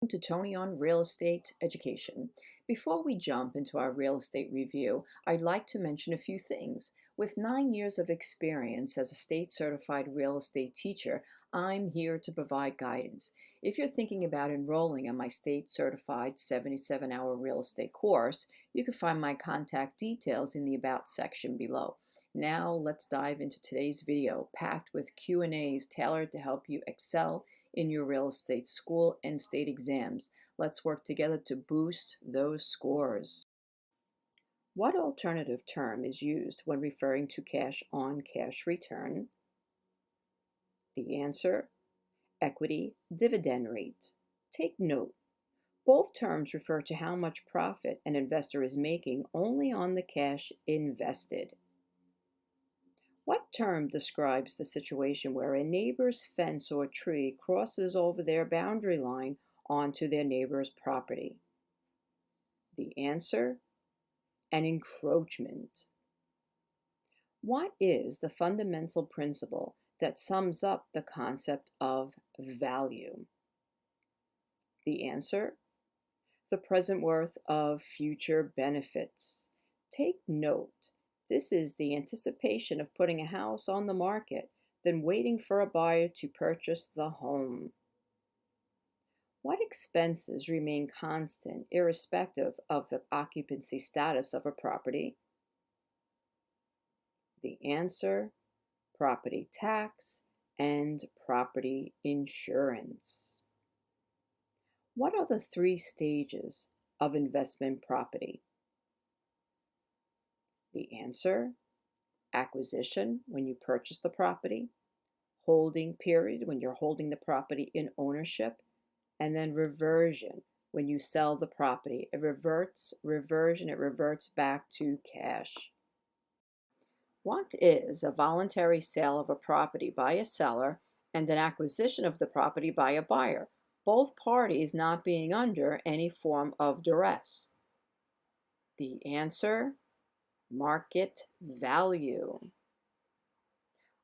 To Tony on real estate education. Before we jump into our real estate review, I'd like to mention a few things. With 9 years of experience as a state certified real estate teacher, I'm here to provide guidance. If you're thinking about enrolling in my state certified 77-hour real estate course, you can find my contact details in the About section below. Now let's dive into today's video, packed with Q&As tailored to help you excel in your real estate school and state exams. Let's work together to boost those scores. What alternative term is used when referring to cash on cash return? The answer, equity dividend rate. Take note, both terms refer to how much profit an investor is making only on the cash invested. What term describes the situation where a neighbor's fence or tree crosses over their boundary line onto their neighbor's property? The answer, an encroachment. What is the fundamental principle that sums up the concept of value? The answer, the present worth of future benefits. Take note, this is the anticipation of putting a house on the market, then waiting for a buyer to purchase the home. What expenses remain constant irrespective of the occupancy status of a property? The answer, property tax and property insurance. What are the three stages of investment property? The answer, acquisition, when you purchase the property, holding period, when you're holding the property in ownership, and then reversion, when you sell the property. It reverts back to cash. What is a voluntary sale of a property by a seller and an acquisition of the property by a buyer, both parties not being under any form of duress? The answer, market value.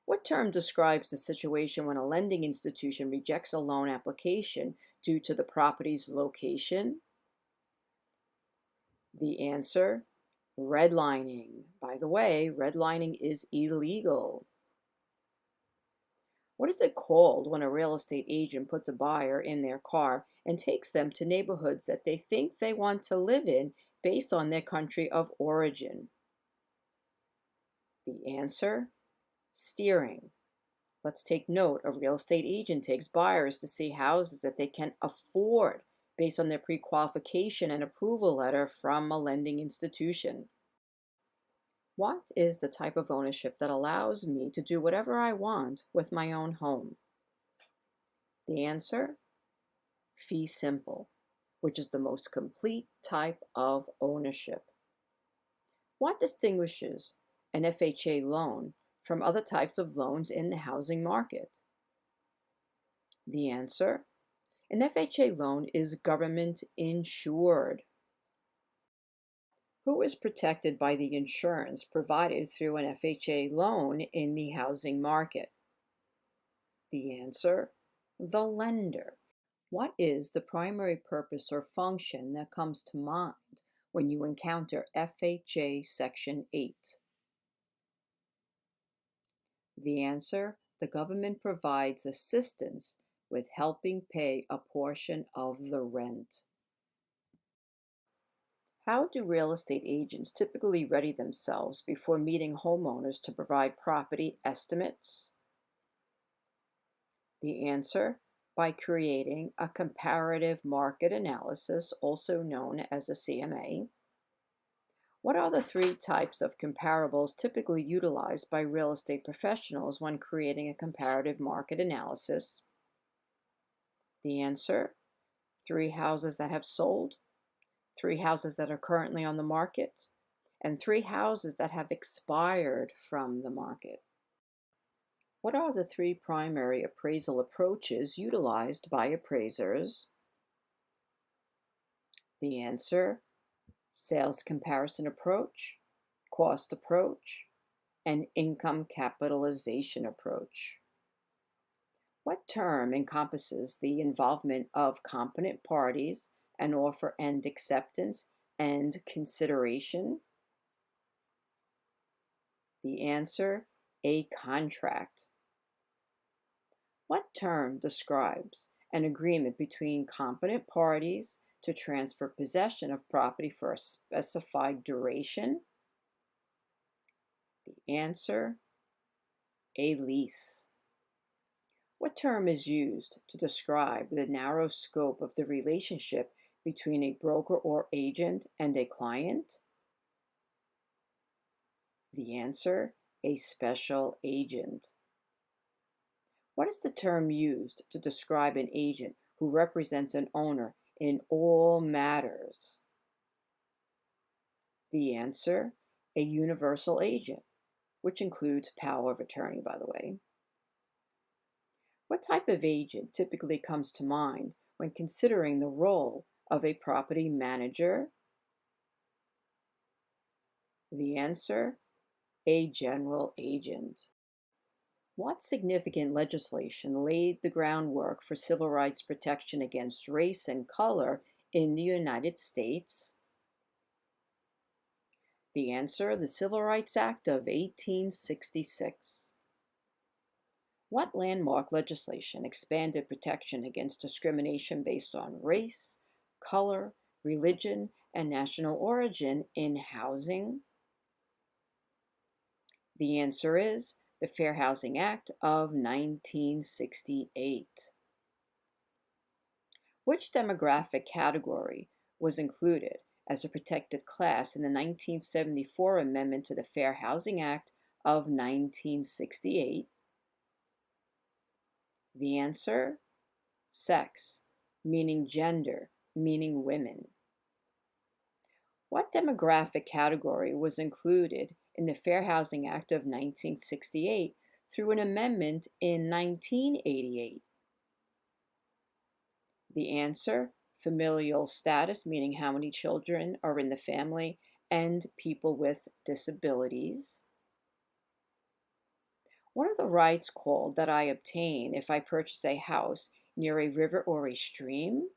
What term describes the situation when a lending institution rejects a loan application due to the property's location? The answer, redlining. By the way, redlining is illegal. What is it called when a real estate agent puts a buyer in their car and takes them to neighborhoods that they think they want to live in based on their country of origin? The answer, steering. Let's take note, a real estate agent takes buyers to see houses that they can afford based on their pre-qualification and approval letter from a lending institution. What is the type of ownership that allows me to do whatever I want with my own home? The answer, fee simple, which is the most complete type of ownership. What distinguishes an FHA loan from other types of loans in the housing market? The answer, an FHA loan is government insured. Who is protected by the insurance provided through an FHA loan in the housing market? The answer, the lender. What is the primary purpose or function that comes to mind when you encounter FHA Section 8? The answer, the government provides assistance with helping pay a portion of the rent. How do real estate agents typically ready themselves before meeting homeowners to provide property estimates? The answer, by creating a comparative market analysis, also known as a CMA. What are the three types of comparables typically utilized by real estate professionals when creating a comparative market analysis? The answer, 3 houses that have sold, 3 houses that are currently on the market, and 3 houses that have expired from the market. What are the 3 primary appraisal approaches utilized by appraisers? The answer, sales comparison approach, cost approach, and income capitalization approach. What term encompasses the involvement of competent parties, an offer and acceptance, and consideration? The answer, a contract. What term describes an agreement between competent parties to transfer possession of property for a specified duration? The answer, a lease. What term is used to describe the narrow scope of the relationship between a broker or agent and a client? The answer, a special agent. What is the term used to describe an agent who represents an owner in all matters? The answer, a universal agent, which includes power of attorney, by the way. What type of agent typically comes to mind when considering the role of a property manager? The answer, a general agent. What significant legislation laid the groundwork for civil rights protection against race and color in the United States? The answer, the Civil Rights Act of 1866. What landmark legislation expanded protection against discrimination based on race, color, religion, and national origin in housing? The answer is the Fair Housing Act of 1968. Which demographic category was included as a protected class in the 1974 amendment to the Fair Housing Act of 1968? The answer, sex, meaning gender, meaning women. What demographic category was included in the Fair Housing Act of 1968 through an amendment in 1988? The answer, familial status, meaning how many children are in the family, and people with disabilities. What are the rights called that I obtain if I purchase a house near a river or a stream?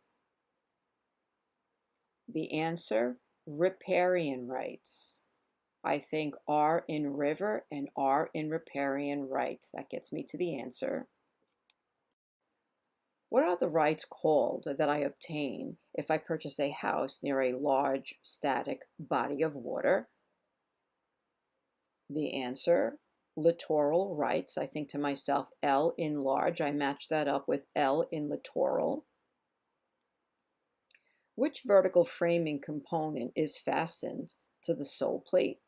The answer, riparian rights. I think R in river and R in riparian rights. That gets me to the answer. What are the rights called that I obtain if I purchase a house near a large static body of water? The answer, littoral rights. I think to myself, L in large. I match that up with L in littoral. Which vertical framing component is fastened to the sole plate?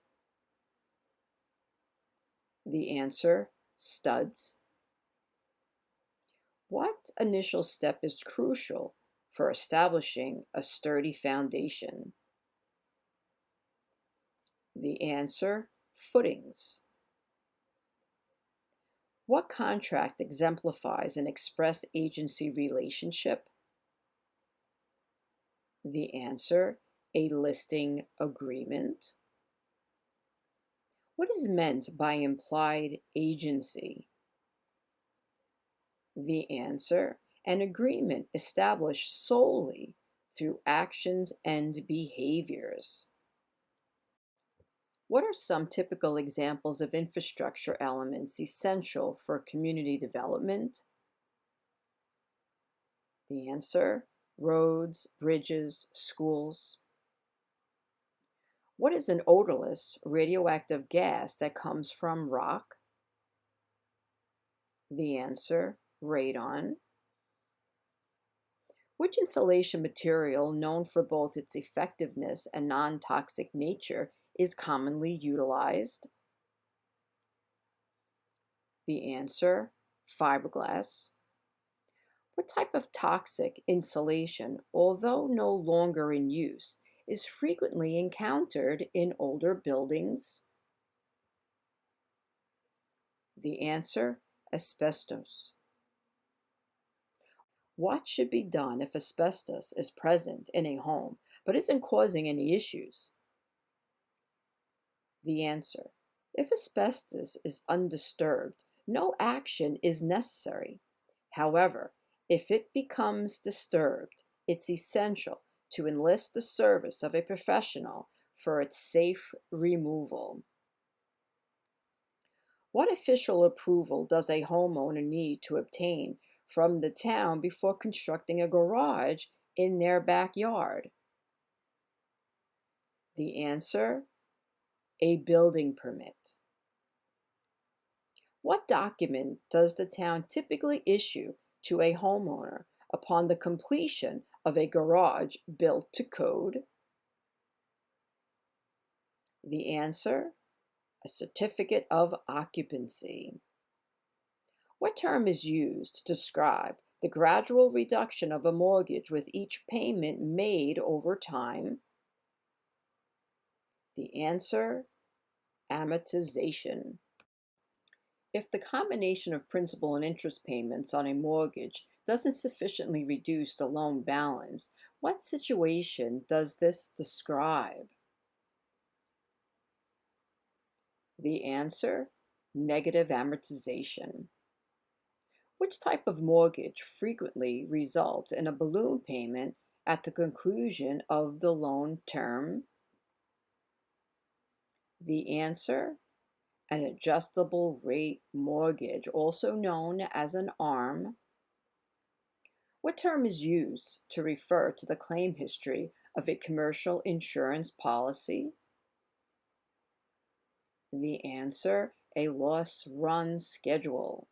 The answer, studs. What initial step is crucial for establishing a sturdy foundation? The answer, footings. What contract exemplifies an express agency relationship? The answer, a listing agreement. What is meant by implied agency? The answer, an agreement established solely through actions and behaviors. What are some typical examples of infrastructure elements essential for community development? The answer, roads, bridges, schools. What is an odorless radioactive gas that comes from rock? The answer, radon. Which insulation material, known for both its effectiveness and non-toxic nature, is commonly utilized? The answer, fiberglass. What type of toxic insulation, although no longer in use, is frequently encountered in older buildings? The answer, asbestos. What should be done if asbestos is present in a home but isn't causing any issues? The answer, if asbestos is undisturbed, no action is necessary. However, if it becomes disturbed, it's essential to enlist the service of a professional for its safe removal. What official approval does a homeowner need to obtain from the town before constructing a garage in their backyard? The answer: a building permit. What document does the town typically issue to a homeowner upon the completion of a garage built to code? The answer: a certificate of occupancy. What term is used to describe the gradual reduction of a mortgage with each payment made over time? The answer: amortization. If the combination of principal and interest payments on a mortgage doesn't sufficiently reduce the loan balance, what situation does this describe? The answer: negative amortization. Which type of mortgage frequently results in a balloon payment at the conclusion of the loan term? The answer: an adjustable rate mortgage, also known as an ARM. What term is used to refer to the claim history of a commercial insurance policy? The answer: a loss run schedule.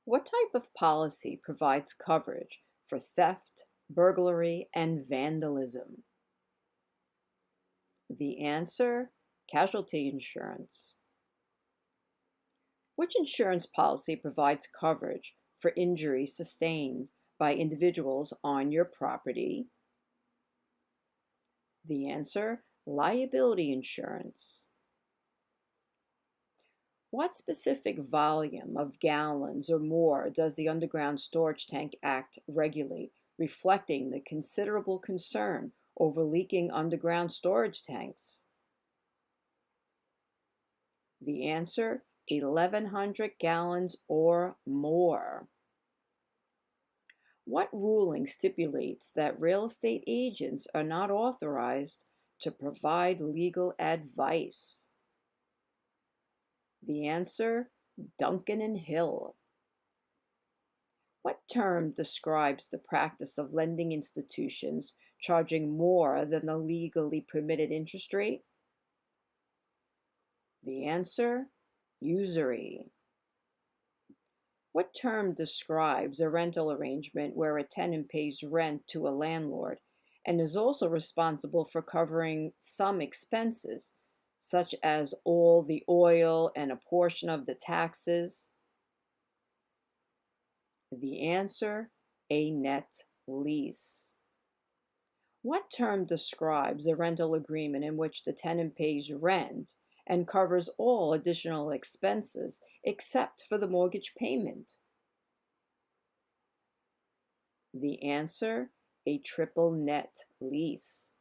What type of policy provides coverage for theft, burglary, and vandalism? The answer: casualty insurance. Which insurance policy provides coverage for injuries sustained by individuals on your property? The answer: liability insurance. What specific volume of gallons or more does the Underground Storage Tank Act regulate, reflecting the considerable concern over leaking underground storage tanks? The answer: 1,100 gallons or more. What ruling stipulates that real estate agents are not authorized to provide legal advice? The answer: Duncan and Hill. What term describes the practice of lending institutions charging more than the legally permitted interest rate? The answer: usury. What term describes a rental arrangement where a tenant pays rent to a landlord and is also responsible for covering some expenses, such as all the oil and a portion of the taxes? The answer: a net lease. What term describes a rental agreement in which the tenant pays rent and covers all additional expenses except for the mortgage payment? The answer: a triple net lease.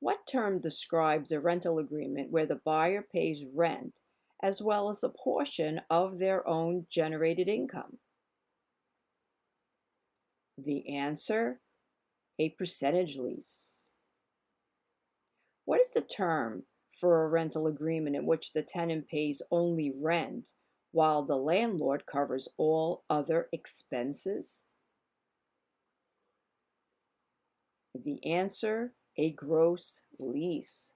What term describes a rental agreement where the buyer pays rent as well as a portion of their own generated income? The answer: a percentage lease. What is the term for a rental agreement in which the tenant pays only rent while the landlord covers all other expenses? The answer: a gross lease.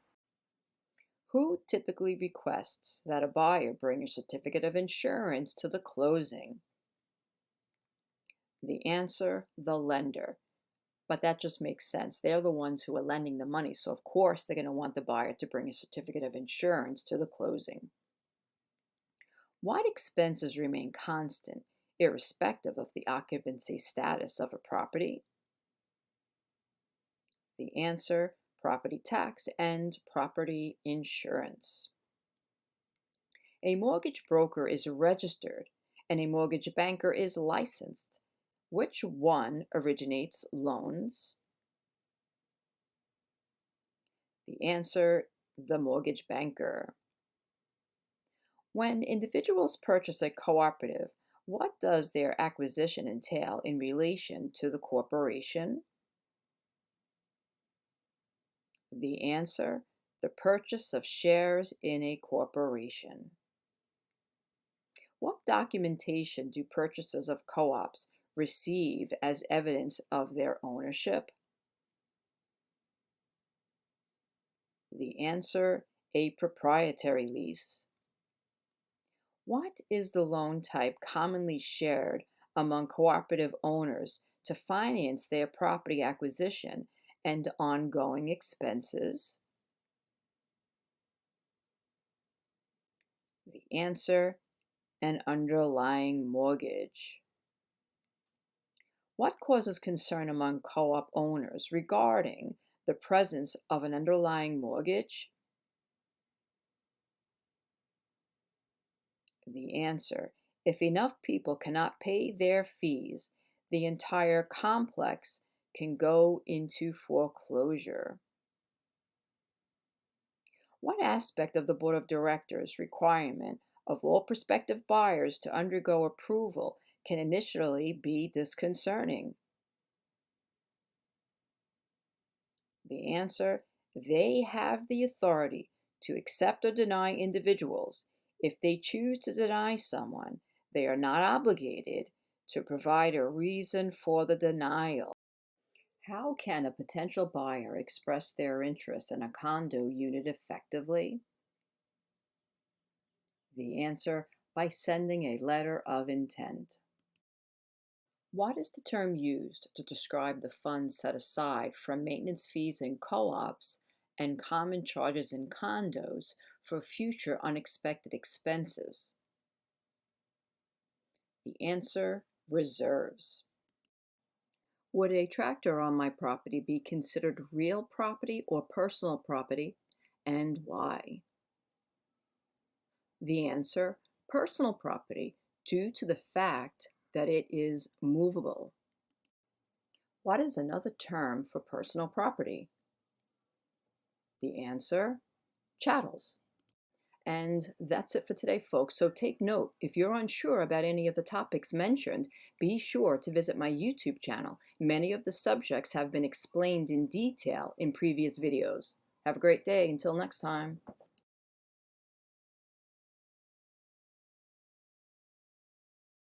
Who typically requests that a buyer bring a certificate of insurance to the closing? The answer: the lender. But that just makes sense. They're the ones who are lending the money, so of course they're going to want the buyer to bring a certificate of insurance to the closing. What expenses remain constant, irrespective of the occupancy status of a property? The answer: property tax and property insurance. A mortgage broker is registered and a mortgage banker is licensed. Which one originates loans? The answer: the mortgage banker. When individuals purchase a cooperative, what does their acquisition entail in relation to the corporation? The answer, the purchase of shares in a corporation. What documentation do purchasers of co-ops receive as evidence of their ownership? The answer, a proprietary lease. What is the loan type commonly shared among cooperative owners to finance their property acquisition and ongoing expenses? The answer, an underlying mortgage. What causes concern among co-op owners regarding the presence of an underlying mortgage? The answer, if enough people cannot pay their fees, the entire complex can go into foreclosure. What aspect of the Board of Directors requirement of all prospective buyers to undergo approval can initially be disconcerting? The answer, they have the authority to accept or deny individuals. If they choose to deny someone, they are not obligated to provide a reason for the denial. How can a potential buyer express their interest in a condo unit effectively? The answer, by sending a letter of intent. What is the term used to describe the funds set aside from maintenance fees in co-ops and common charges in condos for future unexpected expenses? The answer, reserves. Would a tractor on my property be considered real property or personal property, and why? The answer, personal property, due to the fact that it is movable. What is another term for personal property? The answer, chattels. And that's it for today, folks. So take note, if you're unsure about any of the topics mentioned, be sure to visit my YouTube channel. Many of the subjects have been explained in detail in previous videos. Have a great day. Until next time.